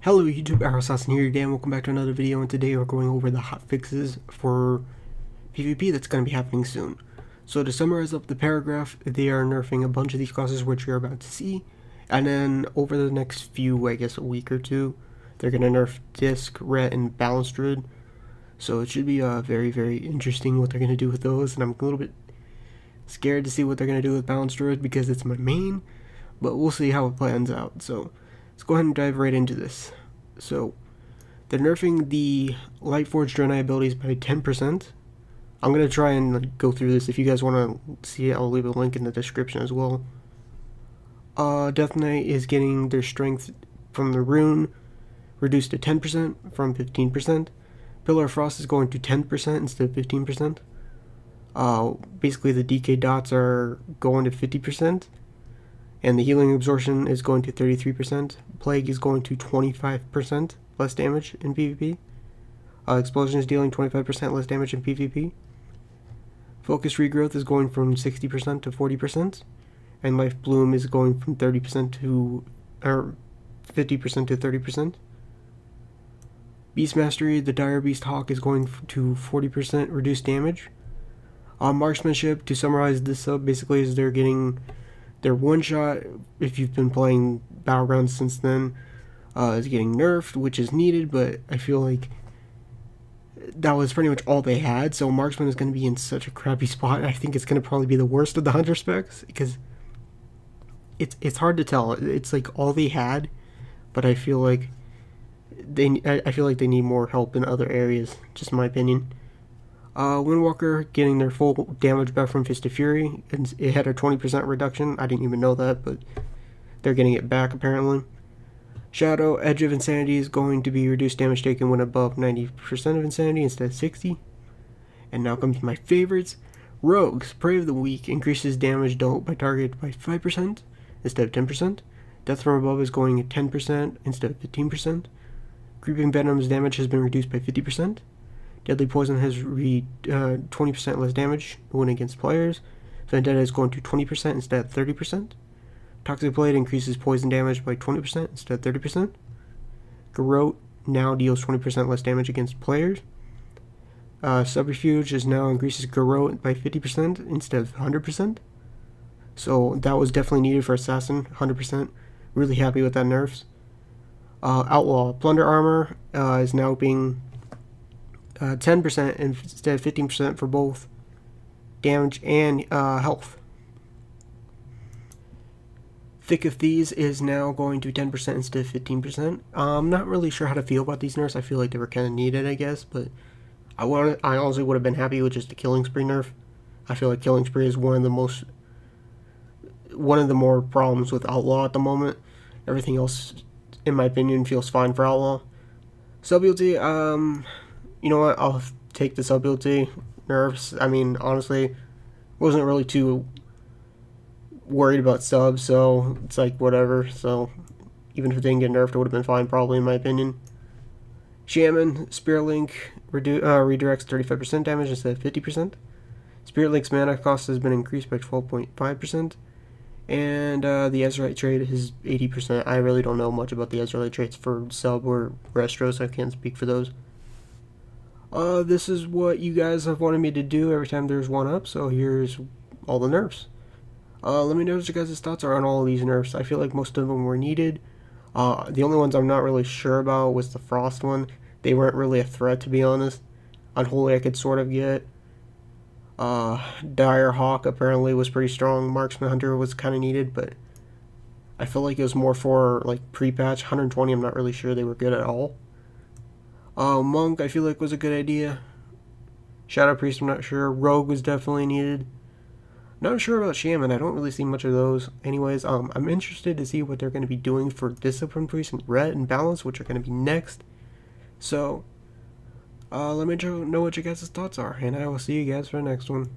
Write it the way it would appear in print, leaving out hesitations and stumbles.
Hello YouTube, Assassin here again. Welcome back to another video, and today we're going over the hotfixes for PvP that's going to be happening soon. So to summarize up the paragraph, they are nerfing a bunch of these classes which you're about to see, and then over the next few, I guess a week or two, they're going to nerf Disc, Ret, and Balanced Druid. So it should be very, very interesting what they're going to do with those, and I'm a little bit scared to see what they're going to do with Balanced Druid because it's my main, but we'll see how it plans out. So let's go ahead and dive right into this. So they're nerfing the Lightforged Draenei abilities by 10%. I'm going to try and go through this. If you guys want to see it, I'll leave a link in the description as well. Death Knight is getting their strength from the rune reduced to 10% from 15%. Pillar of Frost is going to 10% instead of 15%. Basically the DK dots are going to 50%. And the healing absorption is going to 33%. Plague is going to 25% less damage in PvP. Explosion is dealing 25% less damage in PvP. Focus regrowth is going from 60% to 40%. And Life Bloom is going from 30% to 50% to 30%. Beast Mastery, the Dire Beast Hawk is going to 40% reduced damage. Marksmanship, to summarize this sub, basically is they're getting their one shot, if you've been playing Battlegrounds since then, is getting nerfed, which is needed, but I feel like that was pretty much all they had, so Marksman is going to be in such a crappy spot. I think it's going to probably be the worst of the Hunter specs, because it's hard to tell. It's like all they had, but I feel like they need more help in other areas, just my opinion. Windwalker getting their full damage back from Fist of Fury, and it had a 20% reduction. I didn't even know that, but they're getting it back apparently. Shadow, Edge of Insanity is going to be reduced damage taken when above 90% of Insanity instead of 60. And now comes my favorites. Rogues, Prey of the Weak increases damage dealt by target by 5% instead of 10%. Death from Above is going at 10% instead of 15%. Creeping Venom's damage has been reduced by 50%. Deadly Poison has 20% less damage when against players. Vendetta is going to 20% instead of 30%. Toxic Blade increases poison damage by 20% instead of 30%. Garrote now deals 20% less damage against players. Subterfuge now increases Garrote by 50% instead of 100%. So that was definitely needed for Assassin, 100%. Really happy with that nerfs. Outlaw, Plunder Armor is now being 10% instead of 15% for both damage and health. Thick of Thieves is now going to 10% instead of 15%. I'm not really sure how to feel about these nerfs. I feel like they were kind of needed, I guess, but I honestly would have been happy with just the Killing Spree nerf. I feel like Killing Spree is one of the more problems with Outlaw at the moment. Everything else, in my opinion, feels fine for Outlaw. Subtlety, you know what, I'll take the subtlety nerfs. I mean, honestly, wasn't really too worried about subs, so it's like whatever. So even if it didn't get nerfed, it would have been fine probably, in my opinion. Shaman, Spirit Link redirects 35% damage instead of 50%. Spirit Link's mana cost has been increased by 12.5%. And the Ezrealite trait is 80%. I really don't know much about the Ezrealite traits for sub or Restro, so I can't speak for those. This is what you guys have wanted me to do every time there's one up, so here's all the nerfs. Let me know what your guys' thoughts are on all of these nerfs. I feel like most of them were needed. The only ones I'm not really sure about was the Frost one. They weren't really a threat, to be honest. Unholy I could sort of get. Dire Hawk apparently was pretty strong. Marksman Hunter was kind of needed, but I feel like it was more for like pre-patch. 120, I'm not really sure they were good at all. Monk, I feel like was a good idea. Shadow Priest, I'm not sure. Rogue was definitely needed. Not sure about Shaman. I don't really see much of those. Anyways, I'm interested to see what they're going to be doing for Discipline Priest and Ret and Balance, which are going to be next. So, let me know what your guys' thoughts are, and I will see you guys for the next one.